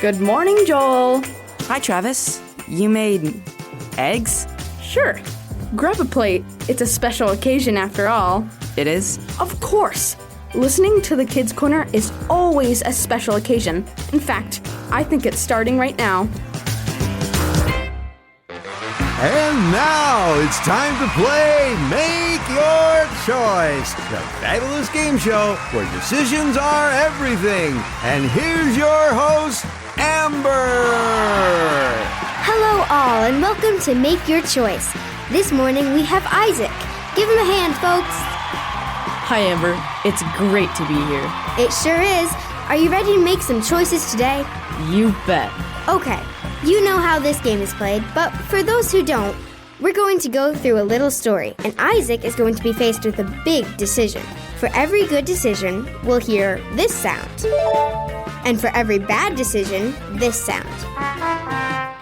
Good morning, Joel. Hi, Travis. You made eggs? Sure. Grab a plate. It's a special occasion after all. It is? Of course. Listening to the Kids Corner is always a special occasion. In fact, I think it's starting right now. And now it's time to play Make Your Choice, the fabulous game show where decisions are everything. And here's your host, Amber. Hello all, and welcome to Make Your Choice. This morning we have Isaac. Give him a hand, folks. Hi, Amber. It's great to be here. It sure is. Are you ready to make some choices today? You bet. Okay, you know how this game is played, but for those who don't, we're going to go through a little story, and Isaac is going to be faced with a big decision. For every good decision, we'll hear this sound. And for every bad decision, this sound.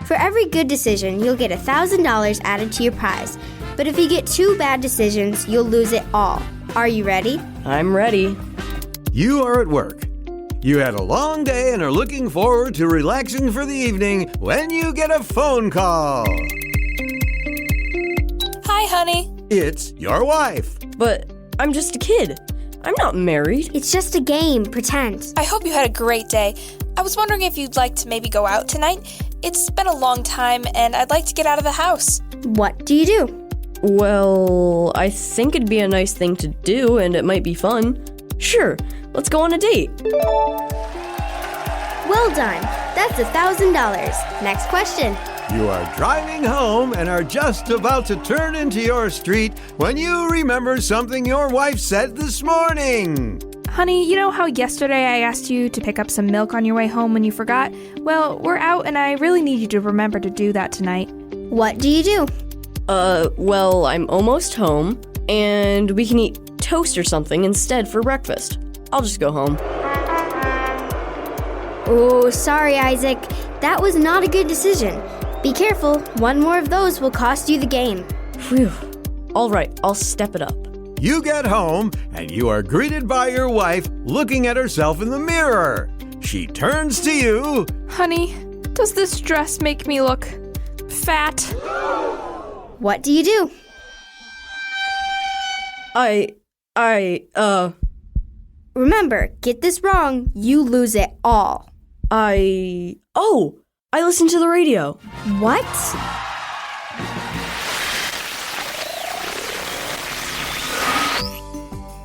For every good decision, you'll get $1,000 added to your prize. But if you get 2 bad decisions, you'll lose it all. Are you ready? I'm ready. You are at work. You had a long day and are looking forward to relaxing for the evening when you get a phone call. Hi, honey. It's your wife. But I'm just a kid. I'm not married. It's just a game. Pretend. I hope you had a great day. I was wondering if you'd like to maybe go out tonight. It's been a long time, and I'd like to get out of the house. What do you do? Well, I think it'd be a nice thing to do, and it might be fun. Sure, let's go on a date. Well done. That's $1,000. Next question. You are driving home and are just about to turn into your street when you remember something your wife said this morning. Honey, you know how yesterday I asked you to pick up some milk on your way home when you forgot? Well, we're out and I really need you to remember to do that tonight. What do you do? Well, I'm almost home, and we can eat toast or something instead for breakfast. I'll just go home. Oh, sorry, Isaac. That was not a good decision. Be careful. One more of those will cost you the game. Phew. All right, I'll step it up. You get home and you are greeted by your wife looking at herself in the mirror. She turns to you. Honey, does this dress make me look fat? What do you do? Remember, get this wrong, you lose it all. I listened to the radio. What?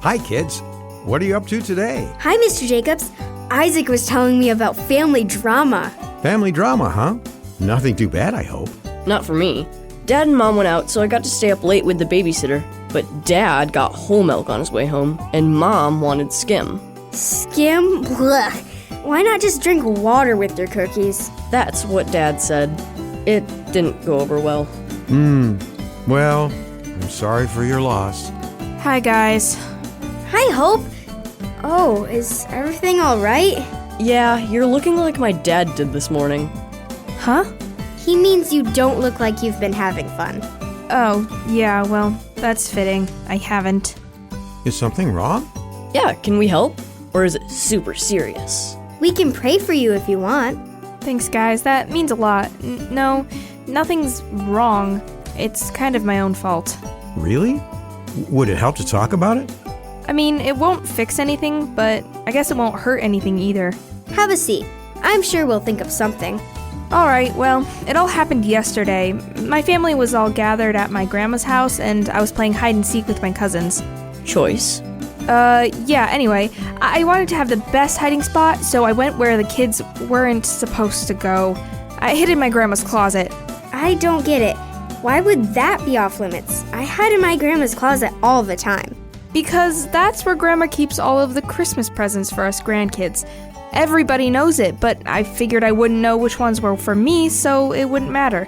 Hi, kids. What are you up to today? Hi, Mr. Jacobs. Isaac was telling me about family drama. Family drama, huh? Nothing too bad, I hope. Not for me. Dad and Mom went out, so I got to stay up late with the babysitter. But Dad got whole milk on his way home, and Mom wanted skim. Skim? Blech. Why not just drink water with your cookies? That's what Dad said. It didn't go over well. Well, I'm sorry for your loss. Hi, guys. Hi, Hope. Oh, is everything all right? Yeah, you're looking like my dad did this morning. Huh? He means you don't look like you've been having fun. Oh, yeah, well, that's fitting. I haven't. Is something wrong? Yeah, can we help? Or is it super serious? We can pray for you if you want. Thanks, guys. That means a lot. No, nothing's wrong. It's kind of my own fault. Really? Would it help to talk about it? I mean, it won't fix anything, but I guess it won't hurt anything either. Have a seat. I'm sure we'll think of something. Alright, well, it all happened yesterday. My family was all gathered at my grandma's house, and I was playing hide and seek with my cousins. Choice? Yeah, anyway, I wanted to have the best hiding spot, so I went where the kids weren't supposed to go. I hid in my grandma's closet. I don't get it. Why would that be off limits? I hide in my grandma's closet all the time. Because that's where Grandma keeps all of the Christmas presents for us grandkids. Everybody knows it, but I figured I wouldn't know which ones were for me, so it wouldn't matter.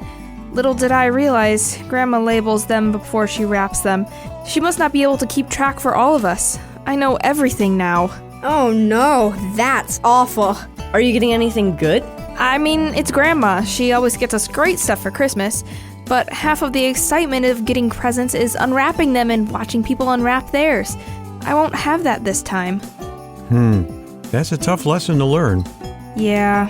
Little did I realize, Grandma labels them before she wraps them. She must not be able to keep track for all of us. I know everything now. Oh no, that's awful. Are you getting anything good? I mean, it's Grandma. She always gets us great stuff for Christmas. But half of the excitement of getting presents is unwrapping them and watching people unwrap theirs. I won't have that this time. That's a tough lesson to learn. Yeah.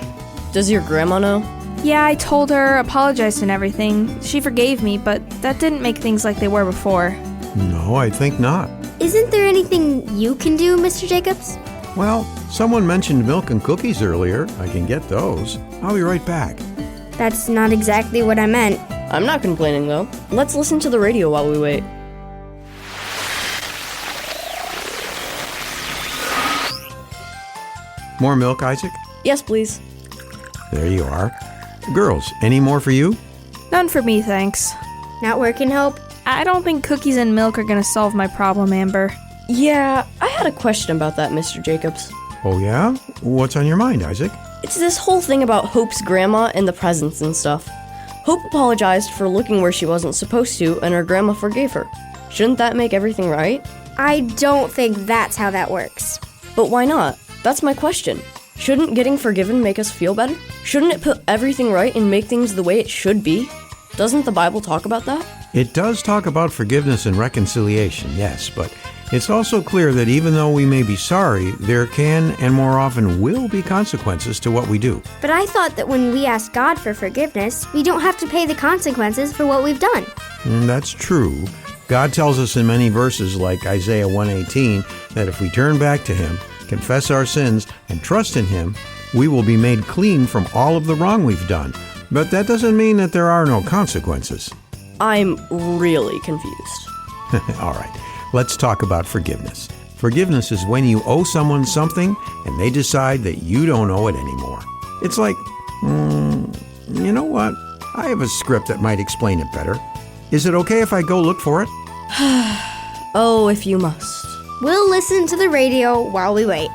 Does your grandma know? Yeah, I told her, apologized and everything. She forgave me, but that didn't make things like they were before. No, I think not. Isn't there anything you can do, Mr. Jacobs? Well, someone mentioned milk and cookies earlier. I can get those. I'll be right back. That's not exactly what I meant. I'm not complaining, though. Let's listen to the radio while we wait. More milk, Isaac? Yes, please. There you are. Girls, any more for you? None for me, thanks. Not working, Hope? I don't think cookies and milk are gonna solve my problem, Amber. Yeah, I had a question about that, Mr. Jacobs. Oh, yeah? What's on your mind, Isaac? It's this whole thing about Hope's grandma and the presents and stuff. Hope apologized for looking where she wasn't supposed to, and her grandma forgave her. Shouldn't that make everything right? I don't think that's how that works. But why not? That's my question. Shouldn't getting forgiven make us feel better? Shouldn't it put everything right and make things the way it should be? Doesn't the Bible talk about that? It does talk about forgiveness and reconciliation, yes, but it's also clear that even though we may be sorry, there can and more often will be consequences to what we do. But I thought that when we ask God for forgiveness, we don't have to pay the consequences for what we've done. That's true. God tells us in many verses like Isaiah 1:18 that if we turn back to Him, confess our sins, and trust in Him, we will be made clean from all of the wrong we've done. But that doesn't mean that there are no consequences. I'm really confused. All right, let's talk about forgiveness. Forgiveness is when you owe someone something and they decide that you don't owe it anymore. It's like, you know what? I have a script that might explain it better. Is it okay if I go look for it? Oh, if you must. We'll listen to the radio while we wait.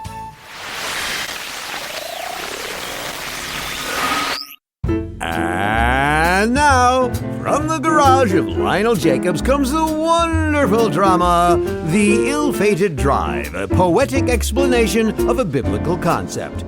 And now, from the garage of Lionel Jacobs comes the wonderful drama, The Ill-Fated Drive, a poetic explanation of a biblical concept.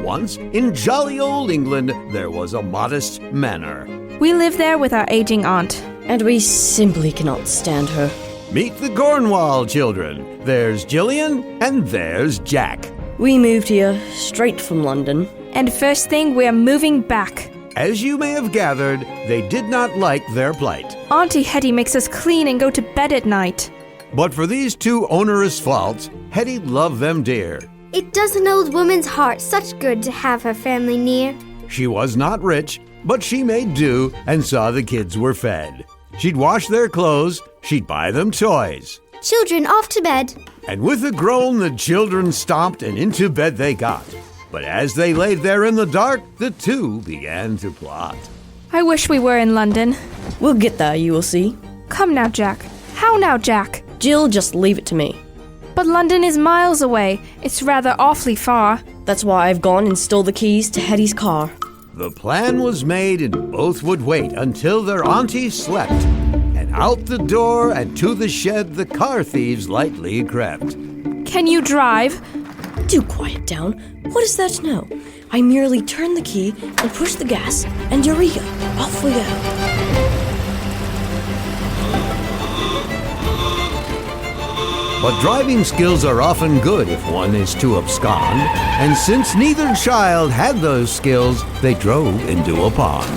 Once, in jolly old England, there was a modest manor. We live there with our aging aunt. And we simply cannot stand her. Meet the Cornwall children. There's Jillian, and there's Jack. We moved here straight from London. And first thing, we're moving back. As you may have gathered, they did not like their plight. Auntie Hetty makes us clean and go to bed at night. But for these two onerous faults, Hetty loved them dear. It does an old woman's heart such good to have her family near. She was not rich, but she made do and saw the kids were fed. She'd wash their clothes, she'd buy them toys. Children, off to bed. And with a groan, the children stomped and into bed they got. But as they laid there in the dark, the two began to plot. I wish we were in London. We'll get there, you will see. Come now, Jack. How now, Jack? Jill, just leave it to me. But London is miles away. It's rather awfully far. That's why I've gone and stole the keys to Hetty's car. The plan was made and both would wait until their auntie slept. And out the door and to the shed the car thieves lightly crept. Can you drive? Do quiet down. What is that now? I merely turn the key and push the gas, and eureka, off we go. But driving skills are often good if one is to abscond, and since neither child had those skills, they drove into a pond.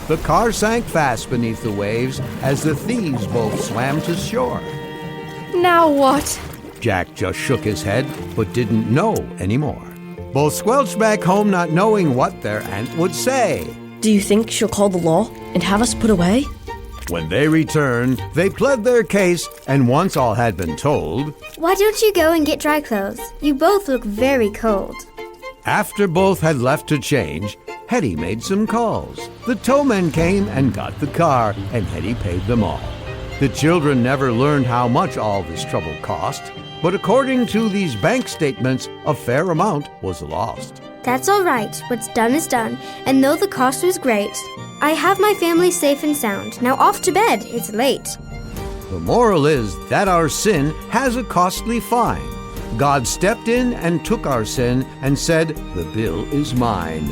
The car sank fast beneath the waves as the thieves both swam to shore. Now what? Jack just shook his head, but didn't know anymore. Both squelched back home not knowing what their aunt would say. Do you think she'll call the law and have us put away? When they returned, they pled their case, and once all had been told, Why don't you go and get dry clothes? You both look very cold. after both had left to change, Hetty made some calls. The towmen came and got the car, and Hetty paid them all. The children never learned how much all this trouble cost, but according to these bank statements, a fair amount was lost. That's all right. What's done is done. And though the cost was great, I have my family safe and sound. Now off to bed. It's late. The moral is that our sin has a costly fine. God stepped in and took our sin and said, "The bill is mine."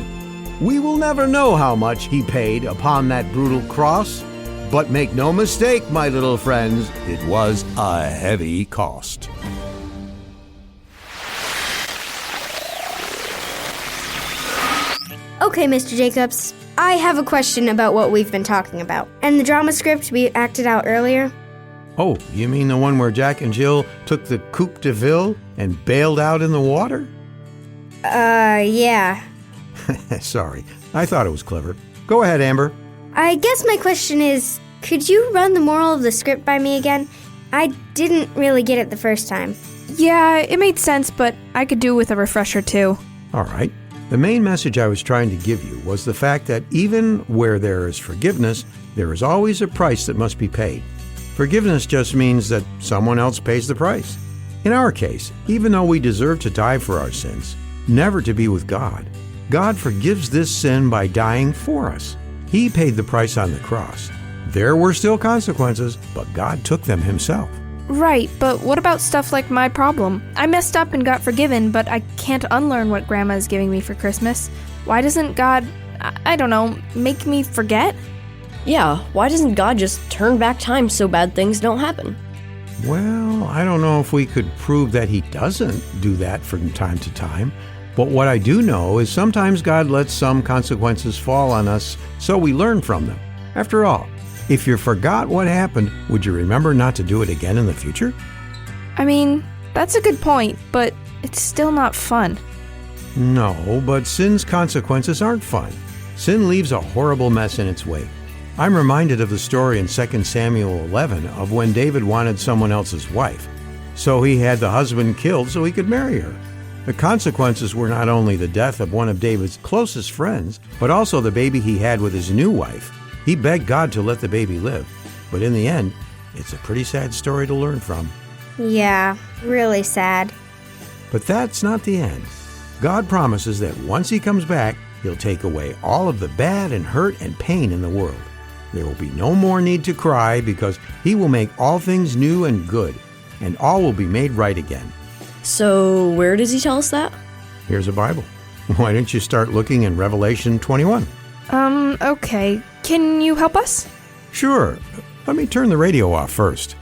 We will never know how much He paid upon that brutal cross, but make no mistake, my little friends, it was a heavy cost. Okay, Mr. Jacobs, I have a question about what we've been talking about. And the drama script we acted out earlier? Oh, you mean the one where Jack and Jill took the Coupe de Ville and bailed out in the water? Yeah. Sorry, I thought it was clever. Go ahead, Amber. I guess my question is, could you run the moral of the script by me again? I didn't really get it the first time. Yeah, it made sense, but I could do with a refresher too. All right. The main message I was trying to give you was the fact that even where there is forgiveness, there is always a price that must be paid. Forgiveness just means that someone else pays the price. In our case, even though we deserve to die for our sins, never to be with God, God forgives this sin by dying for us. He paid the price on the cross. There were still consequences, but God took them himself. Right, but what about stuff like my problem? I messed up and got forgiven, but I can't unlearn what Grandma is giving me for Christmas. Why doesn't God, I don't know, make me forget? Yeah, why doesn't God just turn back time so bad things don't happen? Well, I don't know if we could prove that he doesn't do that from time to time. But what I do know is sometimes God lets some consequences fall on us so we learn from them. After all, if you forgot what happened, would you remember not to do it again in the future? I mean, that's a good point, but it's still not fun. No, but sin's consequences aren't fun. Sin leaves a horrible mess in its wake. I'm reminded of the story in 2 Samuel 11 of when David wanted someone else's wife. So he had the husband killed so he could marry her. The consequences were not only the death of one of David's closest friends, but also the baby he had with his new wife. He begged God to let the baby live. But in the end, it's a pretty sad story to learn from. Yeah, really sad. But that's not the end. God promises that once he comes back, he'll take away all of the bad and hurt and pain in the world. There will be no more need to cry because he will make all things new and good, and all will be made right again. So, where does he tell us that? Here's a Bible. Why don't you start looking in Revelation 21? Okay. Can you help us? Sure. Let me turn the radio off first.